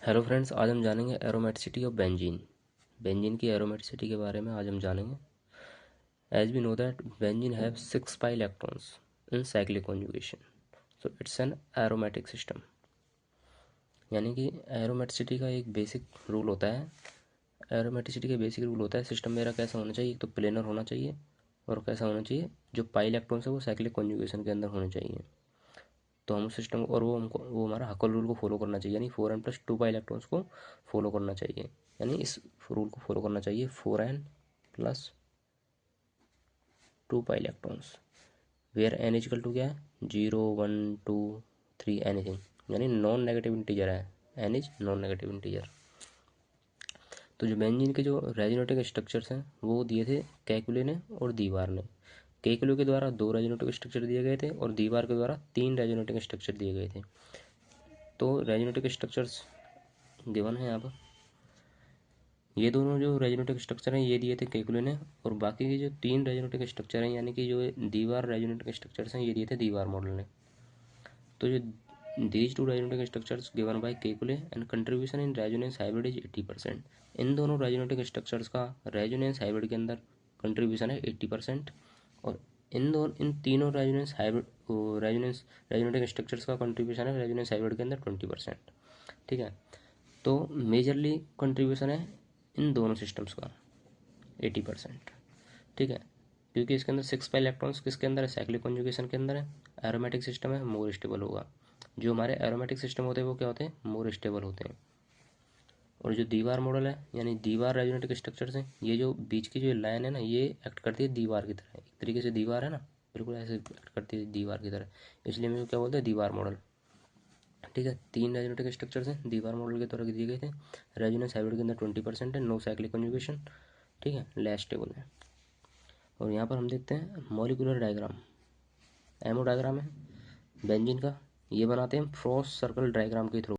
Hello friends, आज हम जानेंगे एरोमेटिसिटी ऑफ बेंजीन। बेंजीन की एरोमेटिसिटी के बारे में आज हम जानेंगे। As we know that benzene have 6 pi electrons in cyclic conjugation, so it's an aromatic system. यानी कि एरोमेटिसिटी का एक बेसिक रूल होता है। एरोमेटिसिटी का बेसिक रूल होता है सिस्टम मेरा कैसा होना चाहिए। एक तो प्लेनर होना चाहिए, और कैसा होना चाहिए, जो पाई इलेक्ट्रॉन्स है वो साइक्लिक कॉन्जुगेशन के अंदर होने चाहिए। तो हम सिस्टम, और वो हमारा हकल रूल को फॉलो करना चाहिए, यानी 4n+2 पाई इलेक्ट्रॉन्स को फॉलो करना चाहिए। यानी इस रूल को फॉलो करना चाहिए, 4n+2 pi electrons, where n is equal to क्या है, 0 1 2 3 एनीथिंग, यानी नॉन नेगेटिव इंटीजर है। n is non negative integer. तो जो बेंजीन के जो रेजोनेटिव स्ट्रक्चर्स हैं वो दिए थे कैकुले ने और दीवार ने। कैकुले के द्वारा 2 रेजोनेटिव स्ट्रक्चर दिए गए थे और दीवार के द्वारा 3 रेजोनेटिव स्ट्रक्चर दिए गए थे। तो रेजोनेटिव स्ट्रक्चर्स गिवन है यहाँ पर। ये दोनों जो रेजोनेटिव स्ट्रक्चर हैं ये दिए थे कैकुले ने, और बाकी के जो 3 रेजोनेटिव स्ट्रक्चर हैं, यानी कि जो दीवार रेजोनेटिव स्ट्रक्चर्स हैं, ये दिए थे दीवार मॉडल ने। तो जो these two resonative structures given by Kekule and contribution in resonance hybrid is 80%। इन दोनों रेजोनेटिव स्ट्रक्चर्स का रेजोनेंस हाइब्रिड के अंदर कंट्रीब्यूशन है 80%, और इन तीनों रेजोनेंस हाइब्रिड रेजोनेटिव स्ट्रक्चर्स का कंट्रीब्यूशन है रेजोनेंस हाइब्रिड के अंदर 20%। ठीक है। तो मेजरली कंट्रीब्यूशन है इन दोनों सिस्टम्स का 80%। ठीक है, क्योंकि इसके अंदर 6 पाई इलेक्ट्रॉन्स किसके अंदर है, साइक्लिक कॉन्जुगेशन के अंदर है। एरोमेटिक सिस्टम है, मोर स्टेबल होगा। जो हमारे एरोमेटिक सिस्टम होते हैं वो क्या होते हैं, मोर स्टेबल होते हैं। और जो दीवार मॉडल है, यानी दीवार रेजोनेटिव स्ट्रक्चर्स हैं, ये जो बीच की जो लाइन है ना, ये एक्ट करती है दीवार की तरह। एक तरीके से दीवार है ना, बिल्कुल ऐसे एक्ट करती है दीवार की तरह, इसलिए हम क्या बोलते हैं, दीवार मॉडल। ठीक है, 3 रेजोनेटिव स्ट्रक्चर्स हैं दीवार मॉडल के द्वारा दिए गए थे। रेजोनेंस हाइब्रिड के अंदर 20% है, नो साइक्लिक कॉन्जुगेशन। ठीक है, लेस स्टेबल है। और यहाँ पर हम देखते हैं मॉलिक्यूलर डायग्राम, एमो डायग्राम है बेंजीन का। ये बनाते हैं फ्रॉस्ट सर्कल डायग्राम के थ्रू।